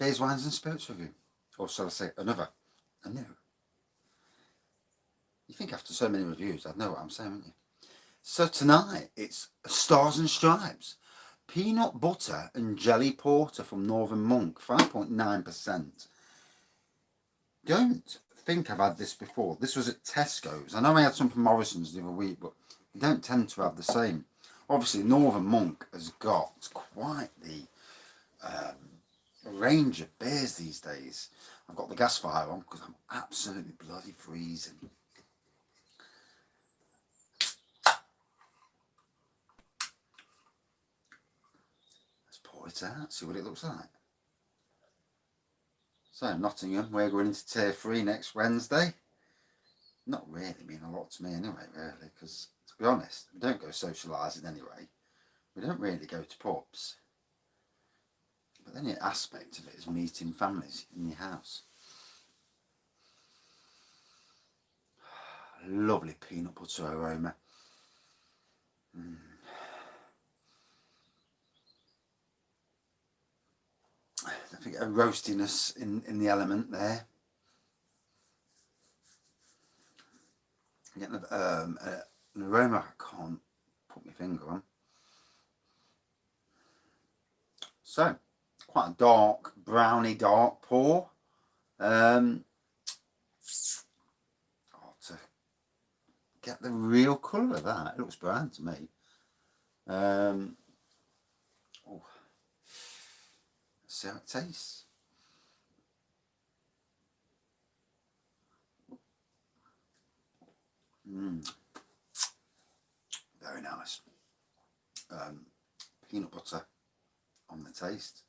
Beers, Wines and Spirits review. Or shall I say a new. You think after so many reviews I'd know what I'm saying, wouldn't you? So tonight it's Stars and Stripes. Peanut butter and jelly porter from Northern Monk, 5.9%. Don't think I've had this before. This was at Tesco's. I know I had some from Morrison's the other week, but you don't tend to have the same. Obviously, Northern Monk has got quite the range of beers these days. I've got the gas fire on because I'm absolutely bloody freezing. Let's pour it out, see what it looks like. So, Nottingham, we're going into Tier 3 next Wednesday. Not really mean a lot to me anyway, really, because, to be honest, we don't go socialising anyway. We don't really go to pubs. But then the aspect of it is meeting families in your house. Lovely peanut butter aroma. I think a roastiness in the element there. Getting an aroma I can't put my finger on. So, quite a dark, browny dark pour. To get the real colour of that, it looks brown to me. Let's see how it tastes. Very nice. Peanut butter on the taste.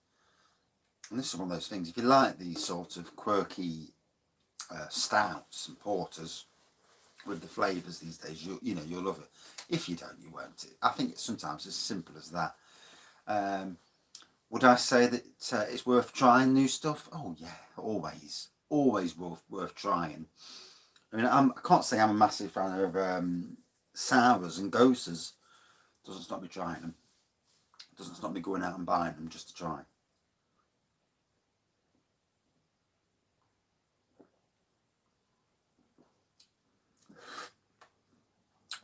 And this is one of those things, if you like these sort of quirky stouts and porters with the flavours these days, you'll love it. If you don't, you won't. I think it's sometimes as simple as that. Would I say that it's worth trying new stuff? Oh yeah, always worth trying. I mean, I can't say I'm a massive fan of sours and goses. Doesn't stop me trying them. Doesn't stop me going out and buying them just to try.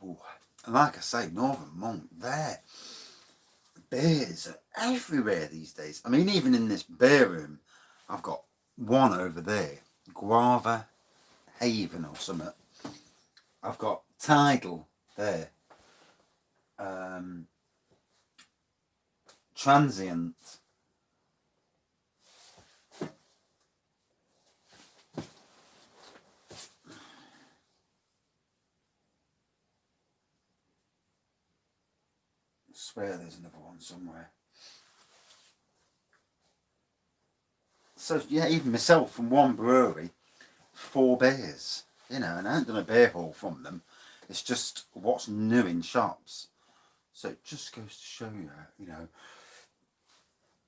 Ooh. And like I say, Northern Monk, their beers are everywhere these days. I mean, even in this beer room, I've got one over there, Guava Haven or something. I've got Tidal there. Transient. I swear there's another one somewhere. So yeah, even myself from one brewery, 4 beers, and I haven't done a beer haul from them. It's just what's new in shops. So it just goes to show you,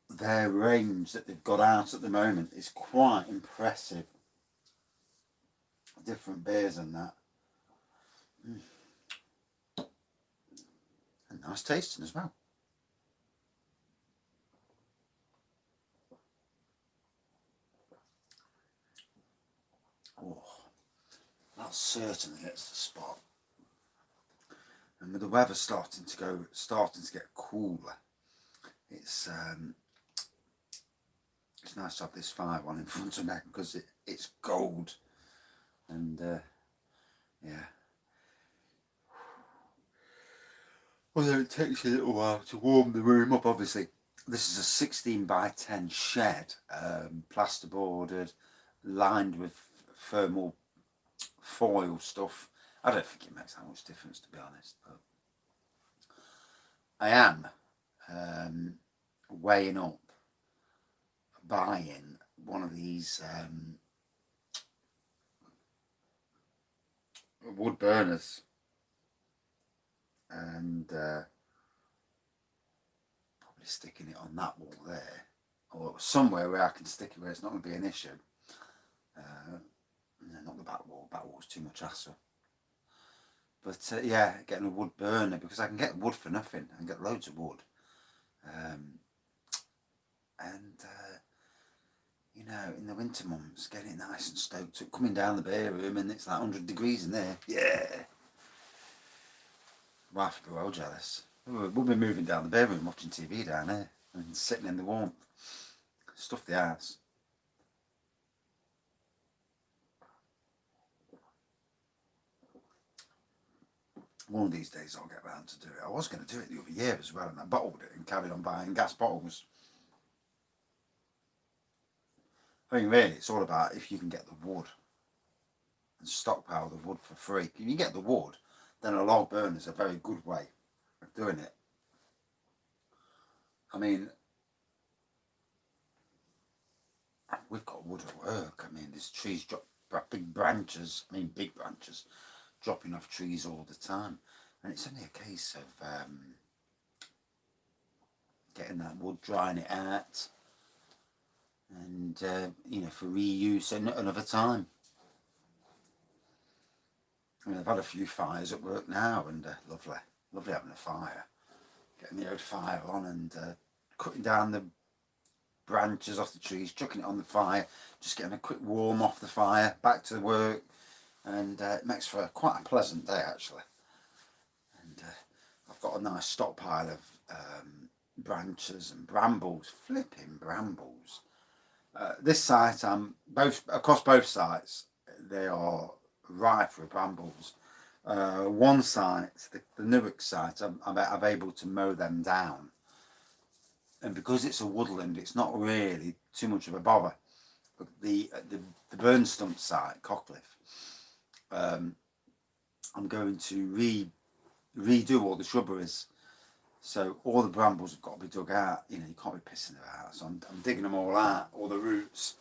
their range that they've got out at the moment is quite impressive. Different beers and that. And nice tasting as well. Oh, that certainly hits the spot. And with the weather starting to get cooler, it's nice to have this fire on in front of me because it's cold. And yeah. Although it takes a little while to warm the room up, obviously. This is a 16 by 10 shed, plasterboarded, lined with thermal foil stuff. I don't think it makes that much difference, to be honest. But I am weighing up buying one of these wood burners and probably sticking it on that wall there, or somewhere where I can stick it where it's not going to be an issue. Not the back wall. Back wall's too much hassle. But yeah, getting a wood burner, because I can get wood for nothing. I can get loads of wood. know, in the winter months, getting it nice and stoked up, coming down the beer room and it's like 100 degrees in there. Yeah. Wife would be well jealous. We'll be moving down the beer room, watching TV down there and sitting in the warmth. Stuff the house. One of these days I'll get round to do it. I was going to do it the other year as well, and I bottled it and carried on buying gas bottles. I mean, really, it's all about if you can get the wood and stockpile the wood for free. If you get the wood, then a log burner is a very good way of doing it. I mean, we've got wood at work. I mean, there's trees drop big branches. I mean, big branches dropping off trees all the time, and it's only a case of getting that wood, drying it out, and you know, for reuse another time. I mean, I've had a few fires at work now, and lovely having a fire, getting the old fire on and cutting down the branches off the trees, chucking it on the fire, just getting a quick warm off the fire, back to work, and it makes for quite a pleasant day actually. And I've got a nice stockpile of branches and brambles, flipping brambles. This site, across both sites, they are rife with brambles. One site, the Newark site, I'm able to mow them down, and because it's a woodland, it's not really too much of a bother. But the Burnstump site, Cockcliffe, I'm going to redo all the shrubberies, so all the brambles have got to be dug out. You know, you can't be pissing about, so I'm digging them all out, all the roots,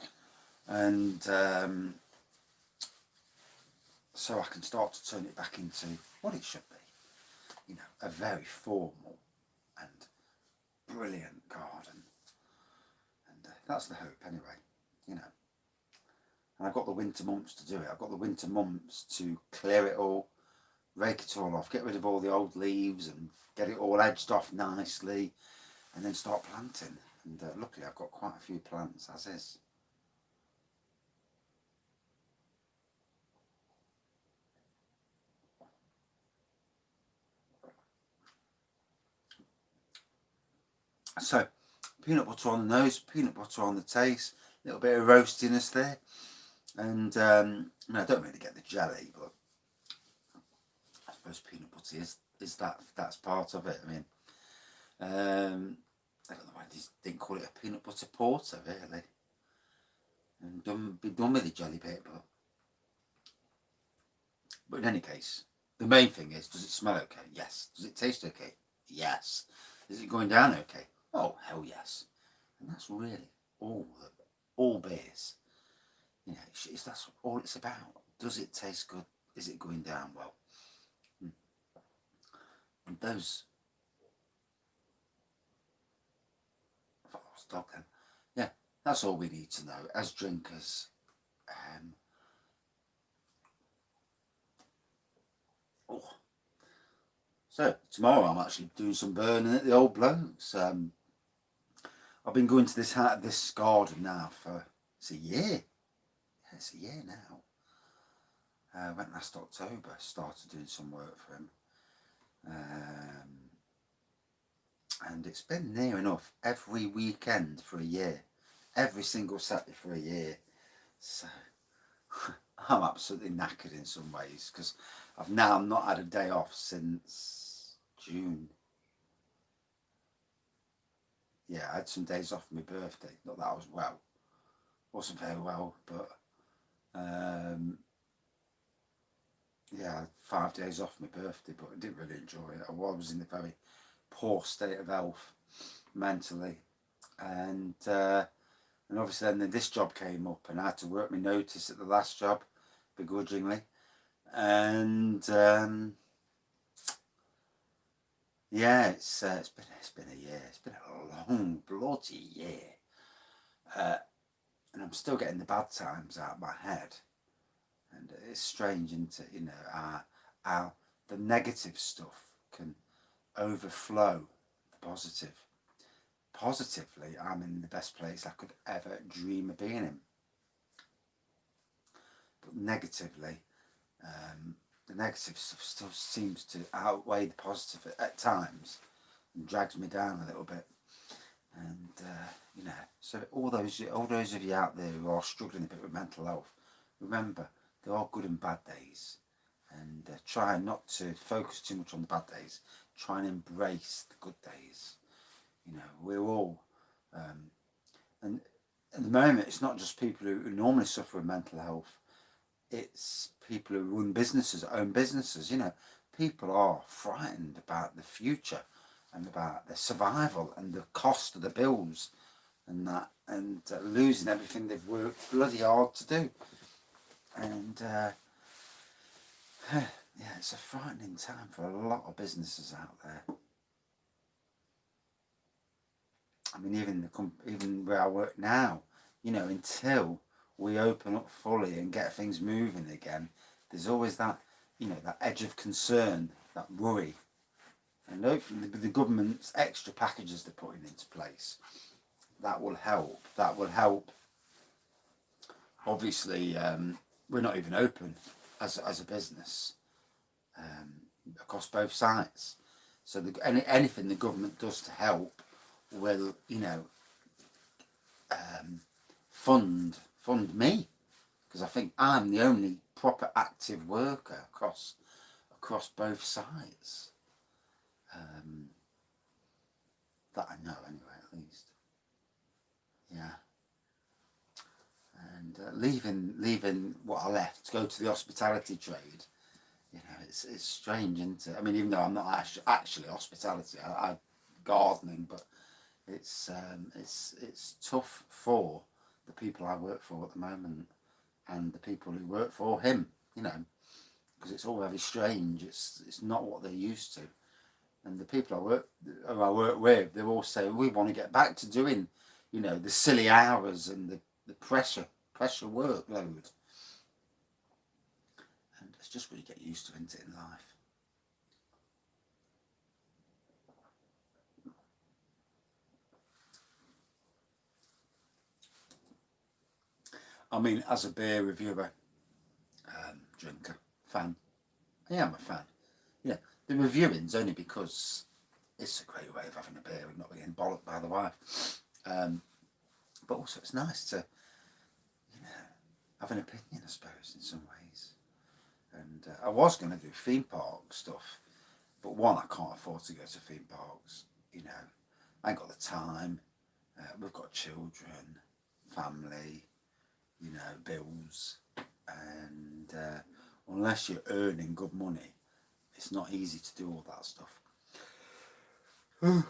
and so I can start to turn it back into what it should be, you know, a very formal and brilliant garden. And that's the hope anyway, you know. And I've got the winter months to do it. I've got the winter months to clear it all, rake it all off, get rid of all the old leaves and get it all edged off nicely, and then start planting. And luckily I've got quite a few plants as is. So, peanut butter on the nose, peanut butter on the taste, a little bit of roastiness there. And I mean, I don't really get the jelly, but I suppose peanut butter is that's part of it. I mean, I don't know why they didn't call it a peanut butter porter, really. And be done with the jelly bit, but in any case, the main thing is, does it smell okay? Yes. Does it taste okay? Yes. Is it going down okay? Oh, hell yes. And that's really all beers. You know, that's all it's about. Does it taste good? Is it going down well? And those... I thought I was dog then. Yeah, that's all we need to know as drinkers. So tomorrow I'm actually doing some burning at the Old Blokes. I've been going to this garden now for, it's a year. Yeah, it's a year now. I went last October, started doing some work for him. And it's been near enough every weekend for a year. Every single Saturday for a year. So I'm absolutely knackered in some ways, because I've now not had a day off since June. Yeah, I had some days off for my birthday. Not that I was well. Wasn't very well, but yeah, I had 5 days off my birthday, but I didn't really enjoy it. I was in a very poor state of health mentally, and obviously then this job came up, and I had to work my notice at the last job begrudgingly, and yeah, it's been a year. It's been a long bloody year, and I'm still getting the bad times out of my head. And it's strange, isn't it? You know, how the negative stuff can overflow the positive. positively, I'm in the best place I could ever dream of being in. But negatively, the negative stuff still seems to outweigh the positive at times and drags me down a little bit. And so all those of you out there who are struggling a bit with mental health, remember there are good and bad days, and try not to focus too much on the bad days. Try and embrace the good days. We're all, and at the moment it's not just people who normally suffer with mental health. It's people who run businesses, own businesses. People are frightened about the future and about their survival and the cost of the bills and that, and losing everything they've worked bloody hard to do. And it's a frightening time for a lot of businesses out there. I mean, even where I work now, until we open up fully and get things moving again, there's always that, that edge of concern, that worry. And hopefully the government's extra packages they're putting into place, that will help. Obviously, we're not even open as a business across both sites. So anything the government does to help will, fund me, because I think I'm the only proper active worker across both sides. That I know anyway, at least. Yeah. And leaving what I left to go to the hospitality trade, it's strange, isn't it? I mean, even though I'm not actually hospitality, I gardening, but it's tough for the people I work for at the moment and the people who work for him, because it's all very strange. It's not what they're used to. And the people I work with, they all say, we want to get back to doing, the silly hours and the pressure workload. And it's just what you get used to, isn't it, in life? I mean, as a beer reviewer, drinker, fan, I am a fan. The reviewing's only because it's a great way of having a beer and not being bollocked by the wife. But also it's nice to, have an opinion, I suppose, in some ways. And I was going to do theme park stuff, but one, I can't afford to go to theme parks. I ain't got the time. We've got children, family, bills, and unless you're earning good money, it's not easy to do all that stuff. And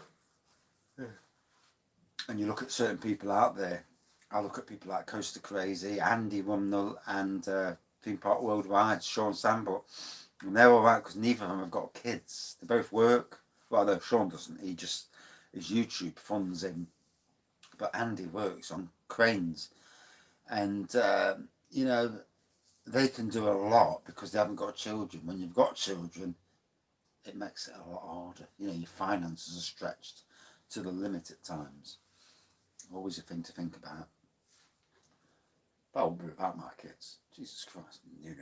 you look at certain people out there. I look at people like Coaster Crazy, Andy Rumnell, and Theme Park Worldwide, Sean Sambot, and they're all right because neither of them have got kids. They both work. Well, no, Sean doesn't. His YouTube funds him, but Andy works on cranes, and they can do a lot because they haven't got children. When you've got children, it makes it a lot harder. Your finances are stretched to the limit at times. Always a thing to think about. But I won't be without my kids. Jesus Christ. No.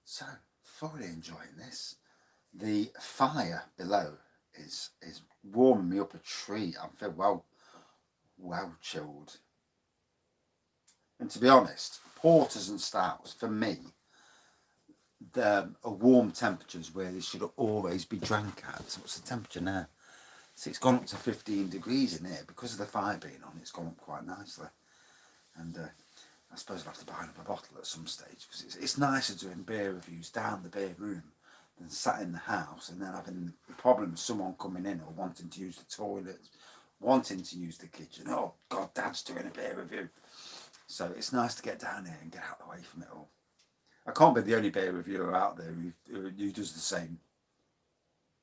So, thoroughly enjoying this. The fire below is warming me up a treat. I feel well chilled. And to be honest, porters and stouts, for me, are warm temperatures where they should always be drank at. So what's the temperature now? So it's gone up to 15 degrees in here because of the fire being on. It's gone up quite nicely. And I suppose I'll have to buy another bottle at some stage, because it's nicer doing beer reviews down the beer room than sat in the house and then having the problem of someone coming in or wanting to use the toilet, wanting to use the kitchen. Oh God, Dad's doing a beer review. So it's nice to get down here and get out of the way from it all. I can't be the only beer reviewer out there who does the same,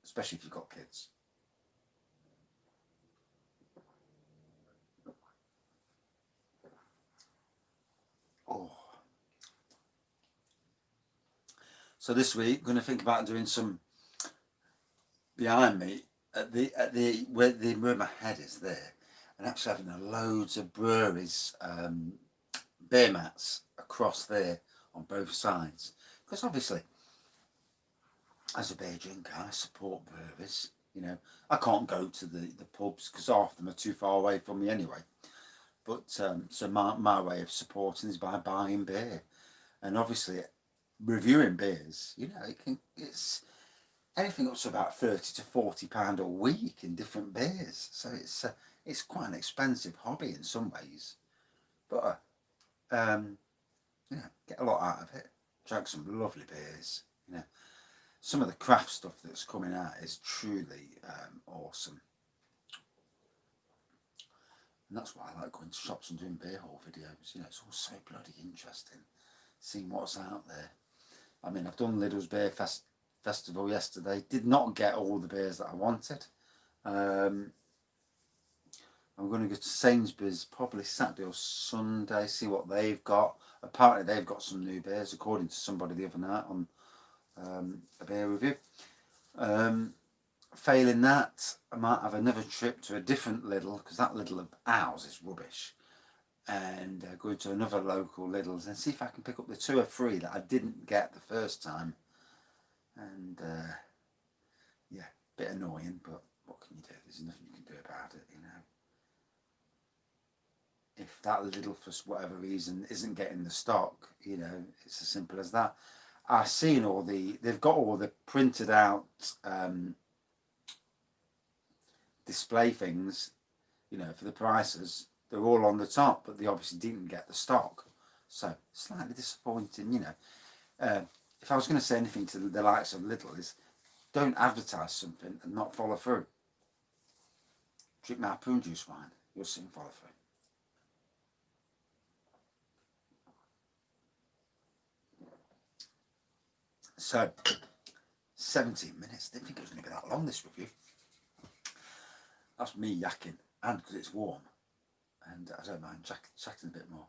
especially if you've got kids. Oh. So this week, I'm going to think about doing some behind me where my head is there, and actually having loads of breweries beer mats across there on both sides, because obviously as a beer drinker I support breweries. You know, I can't go to the pubs because half of them are too far away from me anyway. But so my way of supporting is by buying beer, and obviously reviewing beers. You know, it's anything up to about £30 to £40 a week in different beers. So it's quite an expensive hobby in some ways, but you know, get a lot out of it. Drank some lovely beers. You know, some of the craft stuff that's coming out is truly awesome. And that's why I like going to shops and doing beer haul videos. You know, it's all so bloody interesting, seeing what's out there. I mean, I've done Lidl's Festival yesterday. Did not get all the beers that I wanted. I'm going to go to Sainsbury's probably Saturday or Sunday, see what they've got. Apparently they've got some new beers, according to somebody the other night on a beer review. Failing that, I might have another trip to a different Lidl, because that Lidl of ours is rubbish, and go to another local Lidl's and see if I can pick up the 2 or 3 that I didn't get the first time. And yeah, bit annoying, but what can you do? There's nothing you can do about it, you know. If that Lidl, for whatever reason, isn't getting the stock, you know, it's as simple as that. I've seen they've got all the printed out display things, you know, for the prices. They're all on the top, but they obviously didn't get the stock. So slightly disappointing, you know. If I was going to say anything to the likes of Lidl, is don't advertise something and not follow through. Drink my prune juice wine, you'll soon follow through. So 17 minutes. Didn't think it was going to be that long, this review. That's me yakking, and because it's warm, and I don't mind chatting a bit more.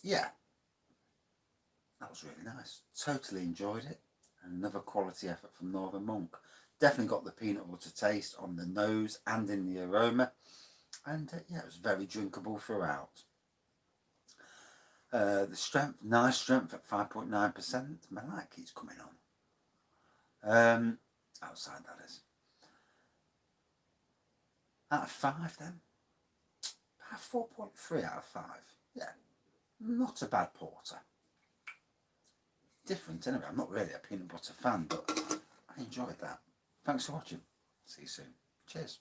Yeah, that was really nice. Totally enjoyed it. Another quality effort from Northern Monk. Definitely got the peanut butter taste on the nose and in the aroma, and yeah, it was very drinkable throughout. The strength, nice strength at 5.9%. My light keeps coming on. Outside, that is. Out of 5 then? About 4.3 out of 5. Yeah, not a bad porter. Different anyway. I'm not really a peanut butter fan, but I enjoyed that. Thanks for watching. See you soon. Cheers.